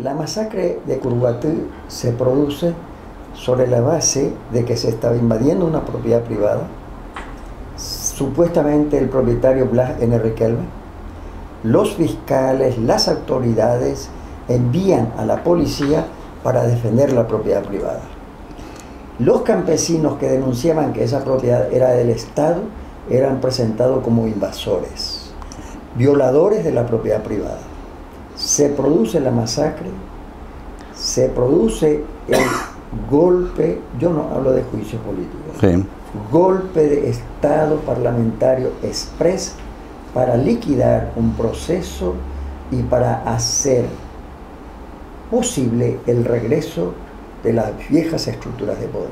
La masacre de Curuguatí se produce sobre la base de que se estaba invadiendo una propiedad privada. Supuestamente el propietario Blas N. Riquelme. Los fiscales, las autoridades envían a la policía para defender la propiedad privada. Los campesinos que denunciaban que esa propiedad era del Estado eran presentados como invasores, violadores de la propiedad privada. Se produce la masacre, se produce el golpe, yo no hablo de juicio político, sí, golpe de Estado parlamentario express para liquidar un proceso y para hacer posible el regreso de las viejas estructuras de poder.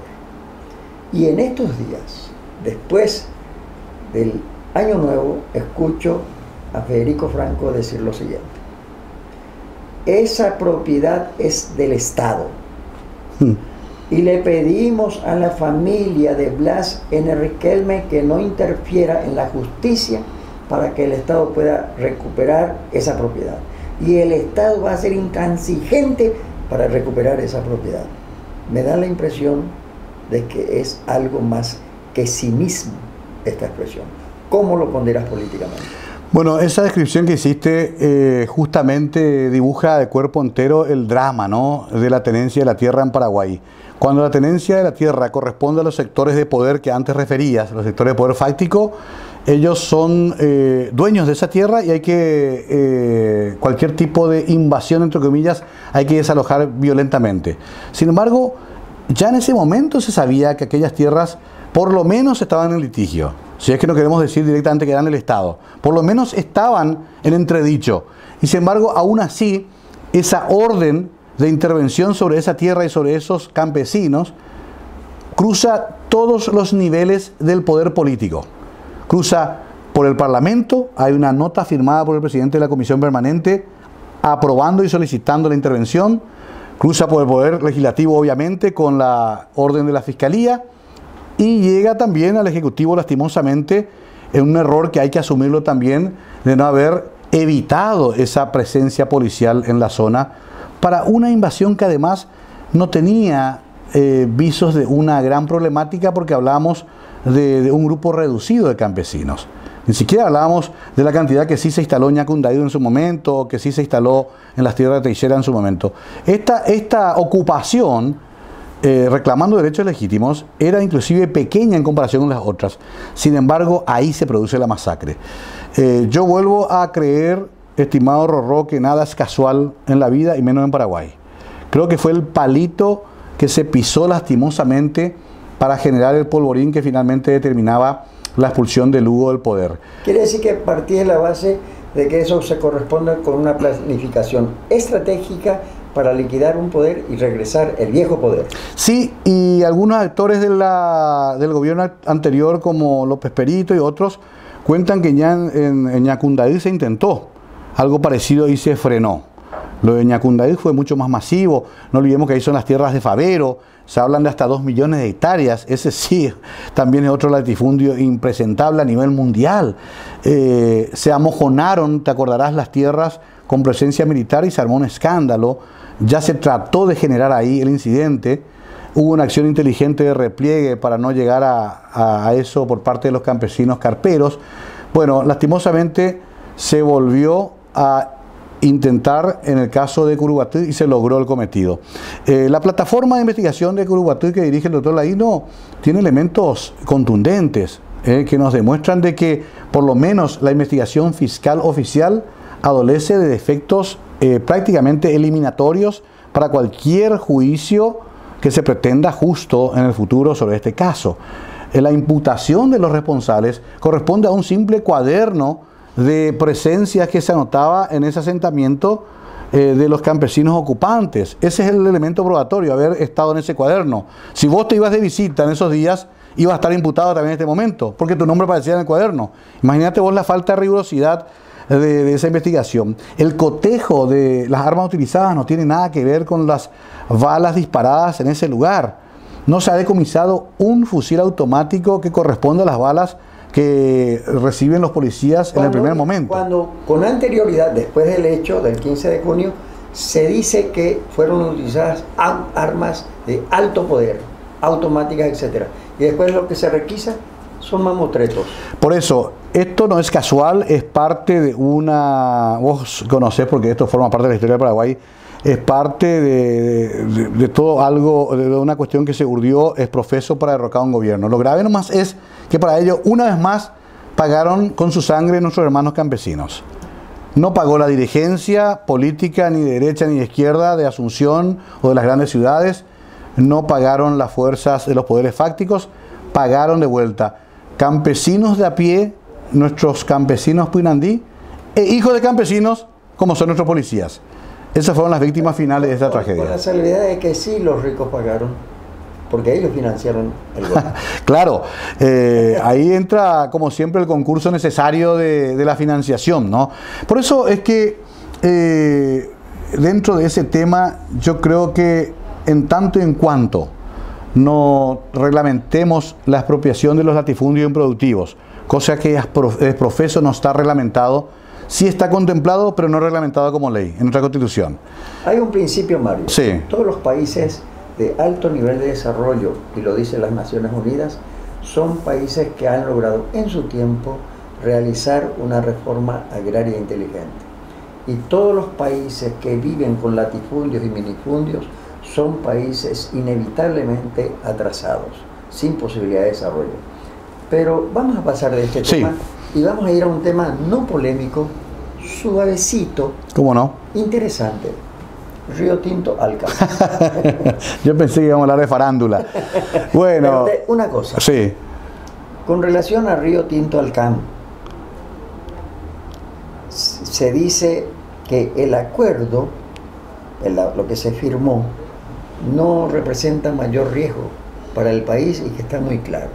Y en estos días, después del Año Nuevo, escucho a Federico Franco decir lo siguiente: esa propiedad es del Estado. Y le pedimos a la familia de Blas N. Riquelme que no interfiera en la justicia para que el Estado pueda recuperar esa propiedad. Y el Estado va a ser intransigente para recuperar esa propiedad. Me da la impresión de que es algo más que cinismo esta expresión. ¿Cómo lo ponderas políticamente? Bueno, esa descripción que hiciste justamente dibuja de cuerpo entero el drama, ¿no?, de la tenencia de la tierra en Paraguay. Cuando la tenencia de la tierra corresponde a los sectores de poder que antes referías, los sectores de poder fáctico, ellos son dueños de esa tierra y hay que, cualquier tipo de invasión, entre comillas, hay que desalojar violentamente. Sin embargo, ya en ese momento se sabía que aquellas tierras por lo menos estaban en litigio. Si es que no queremos decir directamente que eran del Estado, por lo menos estaban en entredicho. Y sin embargo, aún así, esa orden de intervención sobre esa tierra y sobre esos campesinos cruza todos los niveles del poder político. Cruza por el Parlamento, hay una nota firmada por el presidente de la Comisión Permanente aprobando y solicitando la intervención. Cruza por el Poder Legislativo, obviamente, con la orden de la Fiscalía. Y llega también al Ejecutivo, lastimosamente, en un error que hay que asumirlo también, de no haber evitado esa presencia policial en la zona para una invasión que además no tenía visos de una gran problemática, porque hablábamos de un grupo reducido de campesinos. Ni siquiera hablábamos de la cantidad que sí se instaló en Ñacundaído en su momento, que sí se instaló en las tierras de Teixeira en su momento. Esta ocupación, reclamando derechos legítimos, era inclusive pequeña en comparación con las otras. Sin embargo, ahí se produce la masacre. Yo vuelvo a creer, estimado Rorró, que nada es casual en la vida y menos en Paraguay. Creo que fue el palito que se pisó lastimosamente para generar el polvorín que finalmente determinaba la expulsión de Lugo del poder. Quiere decir que partí de la base de que eso se corresponde con una planificación estratégica para liquidar un poder y regresar el viejo poder. Sí, y algunos actores del gobierno anterior, como López Perito y otros, cuentan que ya en Ñacundaí se intentó algo parecido y se frenó. Lo de Ñacundaí fue mucho más masivo. No olvidemos que ahí son las tierras de Favero, se hablan de hasta 2 millones de hectáreas. Ese sí, también es otro latifundio impresentable a nivel mundial. Se amojonaron, te acordarás, las tierras con presencia militar y se armó un escándalo. Ya se trató de generar ahí el incidente. Hubo una acción inteligente de repliegue para no llegar a eso por parte de los campesinos carperos. Bueno, lastimosamente se volvió a intentar en el caso de Curuguatí y se logró el cometido. La plataforma de investigación de Curuguatí que dirige el doctor Laíno tiene elementos contundentes que nos demuestran de que por lo menos la investigación fiscal oficial adolece de defectos prácticamente eliminatorios para cualquier juicio que se pretenda justo en el futuro sobre este caso. La imputación de los responsables corresponde a un simple cuaderno de presencias que se anotaba en ese asentamiento de los campesinos ocupantes. Ese es el elemento probatorio, haber estado en ese cuaderno. Si vos te ibas de visita en esos días, ibas a estar imputado también en este momento, porque tu nombre aparecía en el cuaderno. Imagínate vos la falta de rigurosidad de esa investigación. El cotejo de las armas utilizadas no tiene nada que ver con las balas disparadas en ese lugar. No se ha decomisado un fusil automático que corresponde a las balas que reciben los policías en el primer momento. Cuando con anterioridad, después del hecho del 15 de junio, Se dice que fueron utilizadas armas de alto poder, automáticas, etc. Y después lo que se requisa son mamotretos. Por eso, esto no es casual, es parte de una... Vos conocés, porque esto forma parte de la historia del Paraguay, es parte de todo algo, de una cuestión que se urdió es profeso para derrocar a un gobierno. Lo grave nomás es que para ello, una vez más, pagaron con su sangre nuestros hermanos campesinos. No pagó la dirigencia política, ni de derecha ni de izquierda, de Asunción o de las grandes ciudades. No pagaron las fuerzas de los poderes fácticos, pagaron de vuelta campesinos de a pie, nuestros campesinos Puinandí, e hijos de campesinos, como son nuestros policías. Esas fueron las víctimas finales de esta tragedia. Con la salvedad de que sí los ricos pagaron, porque ellos financiaron el gobierno. Claro, ahí entra como siempre el concurso necesario de la financiación, ¿no? Por eso es que dentro de ese tema yo creo que en tanto y en cuanto no reglamentemos la expropiación de los latifundios improductivos, cosa que es profeso no está reglamentado, sí está contemplado pero no reglamentado como ley en nuestra Constitución. Hay un principio, Mario. Sí. Todos los países de alto nivel de desarrollo, y lo dicen las Naciones Unidas, son países que han logrado en su tiempo realizar una reforma agraria inteligente. Y todos los países que viven con latifundios y minifundios son países inevitablemente atrasados, sin posibilidad de desarrollo. Pero vamos a pasar de este tema y vamos a ir a un tema no polémico, suavecito, ¿cómo no? Interesante. Río Tinto Alcan. Yo pensé que íbamos a hablar de farándula. Bueno. Pero una cosa. Sí. Con relación a Río Tinto Alcan, se dice que el acuerdo, lo que se firmó, no representa mayor riesgo para el país y que está muy claro.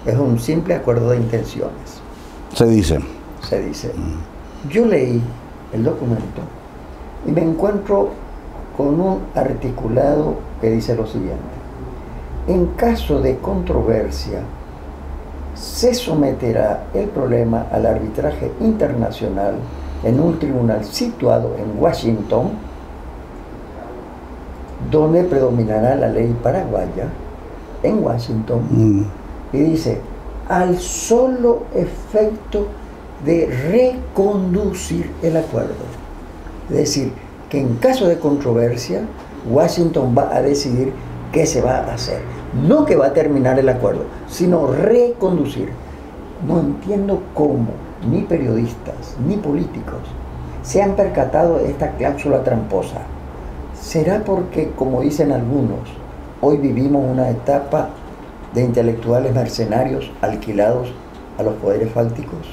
Es un simple acuerdo de intenciones. Se dice. Se dice. Yo leí el documento y me encuentro con un articulado que dice lo siguiente: en caso de controversia, se someterá el problema al arbitraje internacional en un tribunal situado en Washington, donde predominará la ley paraguaya, en Washington, y dice, al solo efecto de reconducir el acuerdo. Es decir, que en caso de controversia, Washington va a decidir qué se va a hacer. No que va a terminar el acuerdo, sino reconducir. No entiendo cómo ni periodistas ni políticos se han percatado de esta cláusula tramposa. ¿Será porque, como dicen algunos, hoy vivimos una etapa de intelectuales mercenarios alquilados a los poderes fácticos?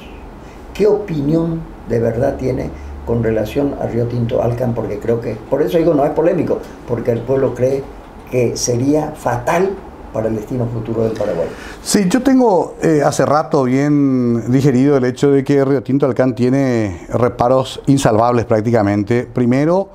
¿Qué opinión de verdad tiene con relación a Río Tinto Alcan? Porque creo que, por eso digo, no es polémico, porque el pueblo cree que sería fatal para el destino futuro del Paraguay. Sí, yo tengo hace rato bien digerido el hecho de que Río Tinto Alcan tiene reparos insalvables prácticamente. Primero,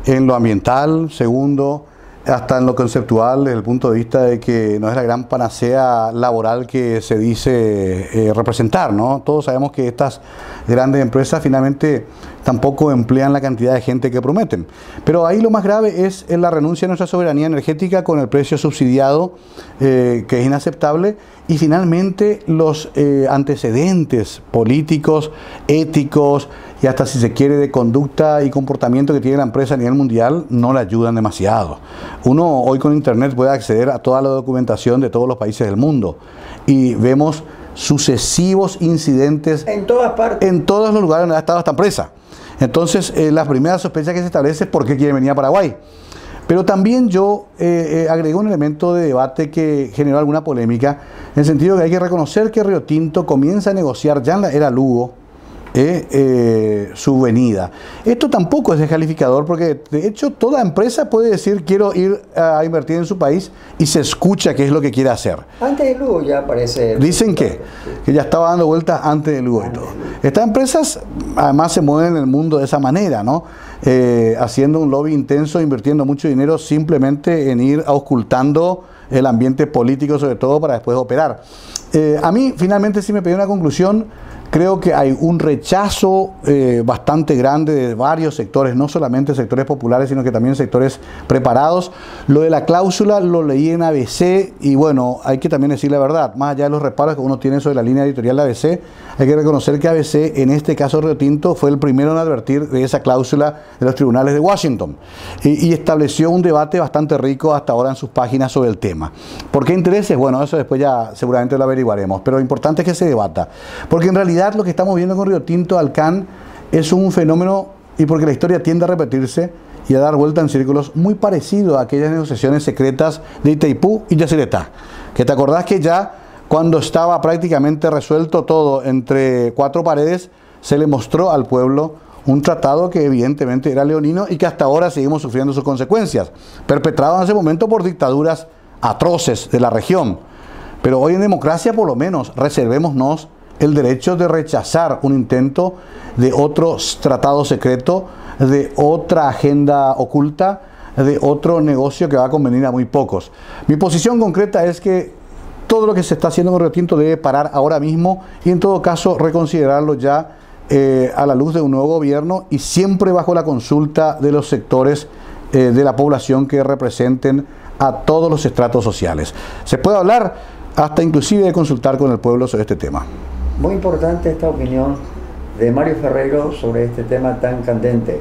en lo ambiental. Segundo, hasta en lo conceptual, desde el punto de vista de que no es la gran panacea laboral que se dice representar, ¿no? Todos sabemos que estas grandes empresas finalmente tampoco emplean la cantidad de gente que prometen. Pero ahí lo más grave es la renuncia a nuestra soberanía energética con el precio subsidiado, que es inaceptable, y finalmente los antecedentes políticos, éticos y hasta, si se quiere, de conducta y comportamiento que tiene la empresa a nivel mundial no le ayudan demasiado. Uno hoy con internet puede acceder a toda la documentación de todos los países del mundo y vemos sucesivos incidentes en todas partes, en todos los lugares donde ha estado esta empresa. Entonces, la primera sospecha que se establece es por qué quiere venir a Paraguay. Pero también yo agregué un elemento de debate que generó alguna polémica, en el sentido que hay que reconocer que Río Tinto comienza a negociar ya en la era Lugo su venida. Esto tampoco es descalificador, porque de hecho toda empresa puede decir quiero ir a invertir en su país y se escucha qué es lo que quiere hacer. Antes de Lugo ya aparece... Dicen que ya estaba dando vueltas antes de Lugo y todo. Estas empresas además se mueven en el mundo de esa manera, ¿no? Haciendo un lobby intenso, invirtiendo mucho dinero simplemente en ir auscultando el ambiente político, sobre todo para después operar. A mí finalmente sí me pedí una conclusión Creo que hay un rechazo bastante grande de varios sectores, no solamente sectores populares, sino que también sectores preparados. Lo de la cláusula lo leí en ABC y bueno, hay que también decir la verdad, más allá de los reparos que uno tiene sobre la línea editorial de ABC, hay que reconocer que ABC, en este caso Río Tinto, fue el primero en advertir de esa cláusula de los tribunales de Washington y estableció un debate bastante rico hasta ahora en sus páginas sobre el tema. ¿Por qué intereses? Bueno, eso después ya seguramente lo averiguaremos, pero lo importante es que se debata, porque en realidad lo que estamos viendo con Río Tinto Alcan es un fenómeno, y porque la historia tiende a repetirse y a dar vuelta en círculos, muy parecido a aquellas negociaciones secretas de Itaipú y Yacyretá, que te acordás que ya cuando estaba prácticamente resuelto todo entre cuatro paredes, se le mostró al pueblo un tratado que evidentemente era leonino y que hasta ahora seguimos sufriendo sus consecuencias, perpetrado en ese momento por dictaduras atroces de la región. Pero hoy en democracia, por lo menos, reservémonos el derecho de rechazar un intento de otro tratado secreto, de otra agenda oculta, de otro negocio que va a convenir a muy pocos. Mi posición concreta es que todo lo que se está haciendo con Río Tinto debe parar ahora mismo y en todo caso reconsiderarlo ya a la luz de un nuevo gobierno y siempre bajo la consulta de los sectores de la población que representen a todos los estratos sociales. Se puede hablar hasta inclusive de consultar con el pueblo sobre este tema. Muy importante esta opinión de Mario Ferreiro sobre este tema tan candente.